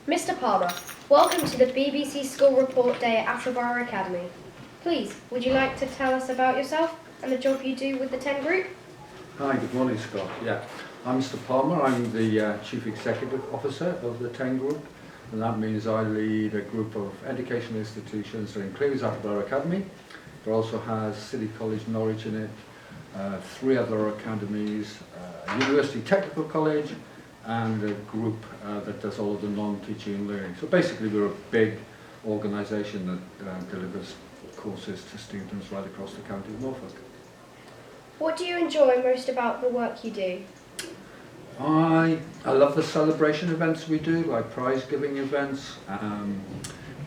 Mr. Palmer, welcome to the BBC School Report Day at Attleborough Academy. Please, would you like to tell us about yourself and the job you do with the 10 group? Hi, good morning, Scott. Yeah, I'm Mr. Palmer. I'm the Chief Executive Officer of the 10 group, and that means I lead a group of educational institutions that includes Attleborough Academy. It also has City College Norwich in it, 3 other academies, University Technical College, and a group that does all of the non-teaching learning. So basically we're a big organisation that delivers courses to students right across the county of Norfolk. What do you enjoy most about the work you do? I love the celebration events we do, like prize giving events.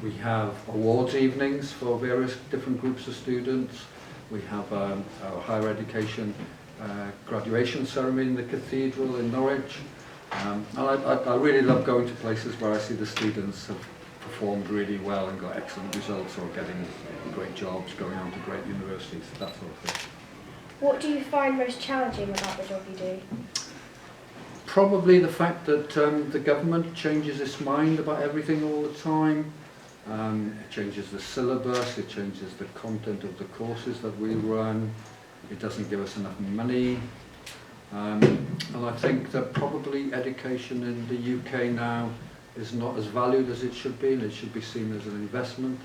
We have awards evenings for various different groups of students. We have our higher education graduation ceremony in the cathedral in Norwich. And I really love going to places where I see the students have performed really well and got excellent results or getting great jobs, going on to great universities, that sort of thing. What do you find most challenging about the job you do? Probably the fact that the government changes its mind about everything all the time. It changes the syllabus, it changes the content of the courses that we run. It doesn't give us enough money. And I think that probably education in the UK now is not as valued as it should be, and it should be seen as an investment.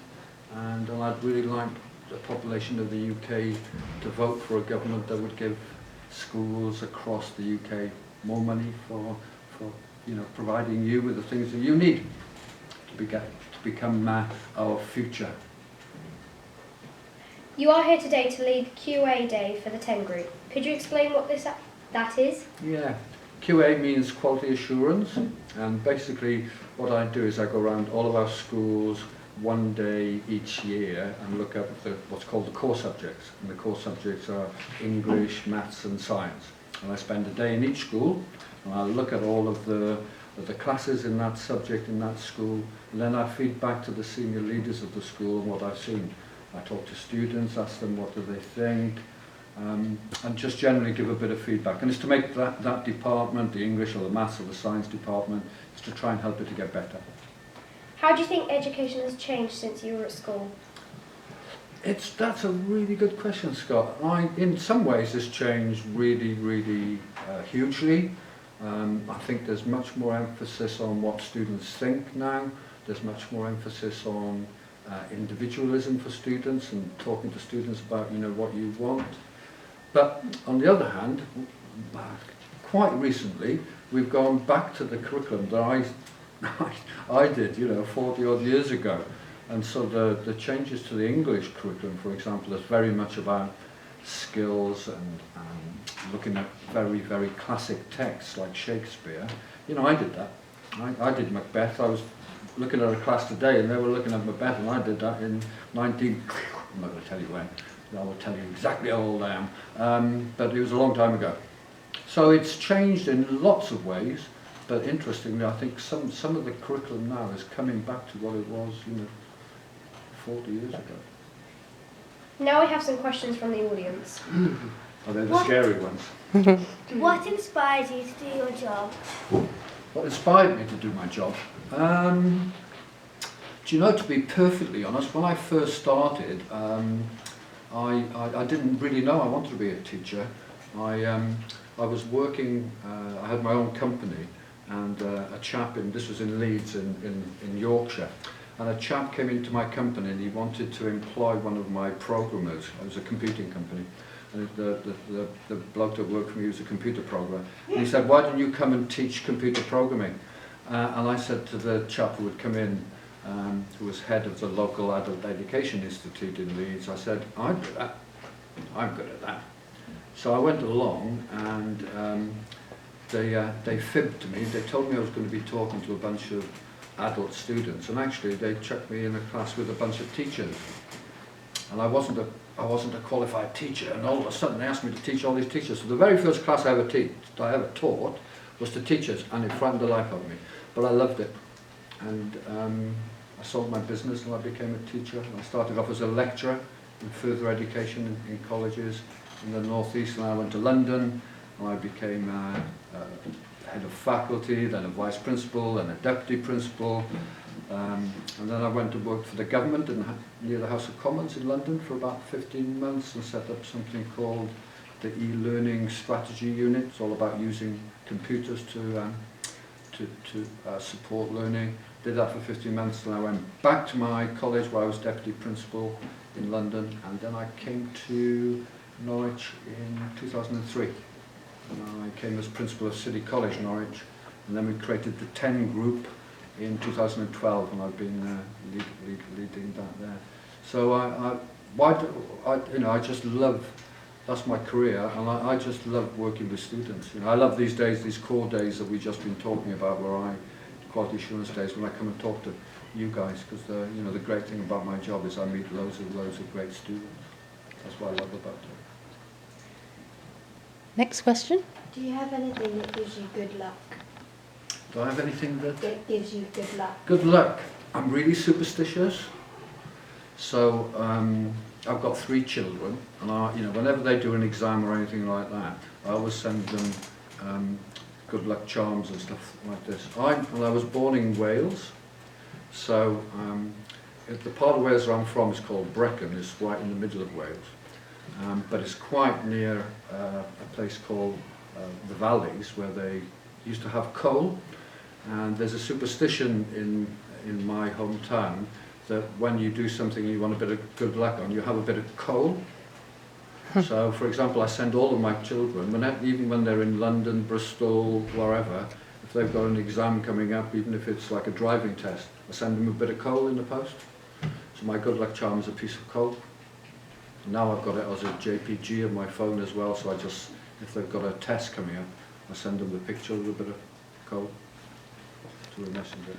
And I'd really like the population of the UK to vote for a government that would give schools across the UK more money for providing you with the things that you need to become our future. You are here today to lead QA Day for the 10 group. Could you explain what that is? Yeah, QA means quality assurance, and basically what I do is I go around all of our schools one day each year and look at what's called the core subjects, and the core subjects are English, maths and science. And I spend a day in each school and I look at all of the classes in that subject in that school, and then I feed back to the senior leaders of the school what I've seen. I talk to students, ask them what do they think, and just generally give a bit of feedback. And it's to make that department, the English or the maths or the science department, is to try and help it to get better. How do you think education has changed since you were at school? That's a really good question, Scott. In some ways it's changed really hugely. I think there's much more emphasis on what students think now. There's much more emphasis on individualism for students and talking to students about what you want. But on the other hand, quite recently we've gone back to the curriculum that I did 40 odd years ago. And so the changes to the English curriculum, for example, is very much about skills and looking at very classic texts like Shakespeare. I did that. I did Macbeth. I was looking at a class today and they were looking at Macbeth, and I did that in I'm not going to tell you when. I will tell you exactly how old I am. But it was a long time ago. So it's changed in lots of ways, but interestingly, I think some of the curriculum now is coming back to what it was 40 years ago. Now we have some questions from the audience. Oh, they're the scary ones. What inspired you to do your job? What inspired me to do my job? To be perfectly honest, when I first started, I didn't really know I wanted to be a teacher. I was working, I had my own company, and a chap this was in Leeds in Yorkshire, and a chap came into my company and he wanted to employ one of my programmers. It was a computing company, and the bloke that worked for me was a computer programmer. And he said, "Why don't you come and teach computer programming?" And I said to the chap who would come in, who was head of the local adult education institute in Leeds, I said, "I'm good at that. So I went along, and they fibbed to me. They told me I was going to be talking to a bunch of adult students, and actually they chucked me in a class with a bunch of teachers. And I wasn't a qualified teacher, and all of a sudden they asked me to teach all these teachers. So the very first class I ever taught was to teachers, and it frightened the life out of me. But I loved it. And I sold my business and I became a teacher. I started off as a lecturer in further education in colleges in the northeast, and I went to London and I became head of faculty, then a vice principal, then a deputy principal. And then I went to work for the government near the House of Commons in London for about 15 months and set up something called the e-learning strategy unit. It's all about using computers to support learning. Did that for 15 months, and I went back to my college where I was deputy principal in London, and then I came to Norwich in 2003. And I came as principal of City College, Norwich, and then we created the 10 group in 2012, and I've been leading that there. So I just love, that's my career, and I just love working with students. I love these days, these core days that we've just been talking about, quality assurance days, when I come and talk to you guys, because the great thing about my job is I meet loads of great students. That's what I love about it. Next question. Do you have anything that gives you good luck? Do I have anything that gives you good luck? Good luck. I'm really superstitious. So I've got 3 children, and whenever they do an exam or anything like that, I always send them good luck charms and stuff like this. I was born in Wales, so the part of Wales where I'm from is called Brecon. It's right in the middle of Wales, but it's quite near a place called the Valleys, where they used to have coal. And there's a superstition in my hometown that when you do something you want a bit of good luck on, you have a bit of coal. So, for example, I send all of my children, even when they're in London, Bristol, wherever, if they've got an exam coming up, even if it's like a driving test, I send them a bit of coal in the post. So my good luck charm is a piece of coal. Now I've got it as a JPG on my phone as well, so if they've got a test coming up, I send them the picture of a bit of coal to a messenger.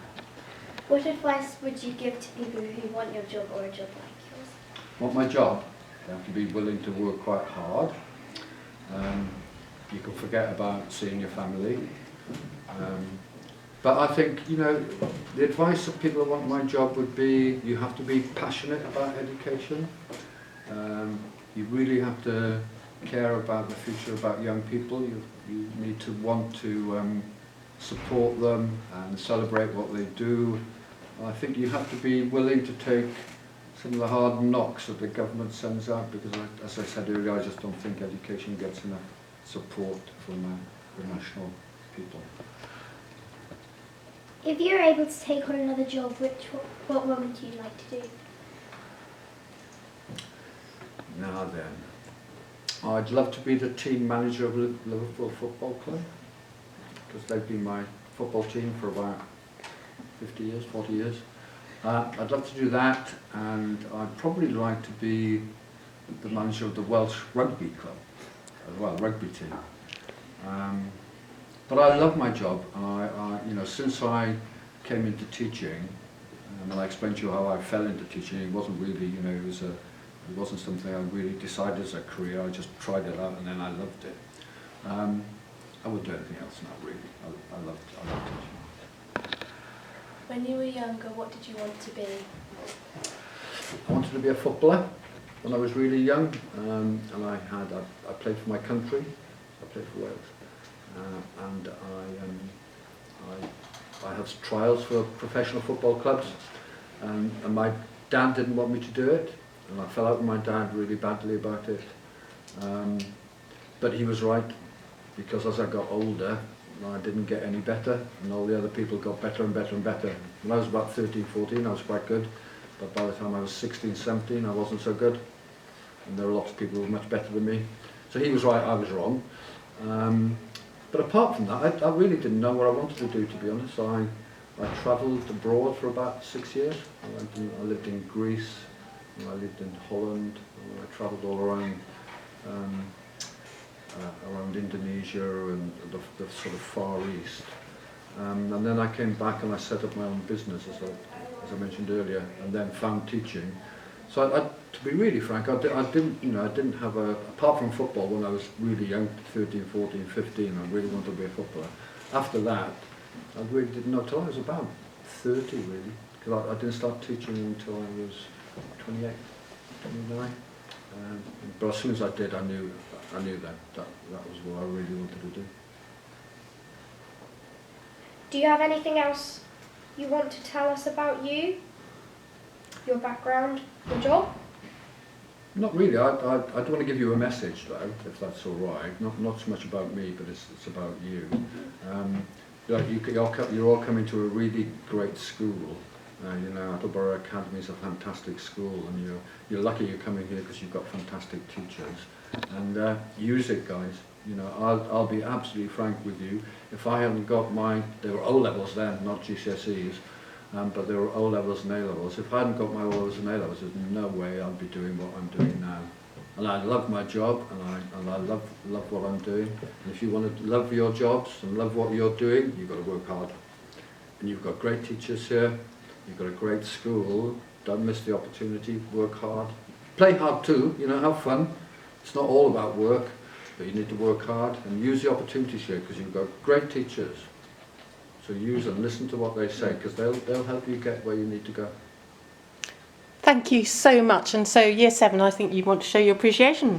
What advice would you give to people who want your job or a job like yours? Want my job? You have to be willing to work quite hard. You can forget about seeing your family. But I think, the advice of people who want my job would be, you have to be passionate about education. You really have to care about the future, about young people. You need to want to support them and celebrate what they do. I think you have to be willing to take some of the hard knocks that the government sends out, because as I said earlier, I just don't think education gets enough support from the national people. If you're able to take on another job, what one would you like to do? Now then, I'd love to be the team manager of Liverpool Football Club, because they've been my football team for about 50 years, 40 years. I'd love to do that, and I'd probably like to be the manager of the Welsh Rugby Club, as well, rugby team. But I love my job, and since I came into teaching, and I explained to you how I fell into teaching, it wasn't really, it wasn't something I really decided as a career. I just tried it out, and then I loved it. I wouldn't do anything else now, really. I love teaching. When you were younger, what did you want to be? I wanted to be a footballer when I was really young, and I played for my country. I played for Wales, and I had trials for professional football clubs, and my dad didn't want me to do it, and I fell out with my dad really badly about it. But he was right, because as I got older, I didn't get any better, and all the other people got better and better and better. When I was about 13, 14, I was quite good, but by the time I was 16, 17, I wasn't so good. And there were lots of people who were much better than me. So he was right, I was wrong. But apart from that, I really didn't know what I wanted to do, to be honest. So I travelled abroad for about 6 years. I lived in Greece, and I lived in Holland, and I travelled all around Indonesia and the sort of Far East. And then I came back and I set up my own business, as I mentioned earlier, and then found teaching. So to be really frank, I didn't have apart from football when I was really young, 13, 14, 15, I really wanted to be a footballer. After that, I really didn't know till I was about 30, really, because I didn't start teaching until I was 28, 29. But as soon as I did, I knew that was what I really wanted to do. Do you have anything else you want to tell us about you? Your background, your job? Not really. I do want to give you a message though, if that's all right. Not so much about me, but it's about you. You're all coming to a really great school. You know, Attleborough Academy is a fantastic school, and you're lucky you're coming here because you've got fantastic teachers. And use it, guys. You know, I'll be absolutely frank with you. If I hadn't got they were O levels then, not GCSEs. But there were O levels and A levels. If I hadn't got my O levels and A levels, there's no way I'd be doing what I'm doing now. And I love my job, and I love what I'm doing. And if you want to love your jobs and love what you're doing, you've got to work hard. And you've got great teachers here. You've got a great school. Don't miss the opportunity. Work hard. Play hard too. You know, have fun. It's not all about work, but you need to work hard and use the opportunities here because you've got great teachers. So use and listen to what they say, because they'll help you get where you need to go. Thank you so much. And so Year 7, I think you want to show your appreciation.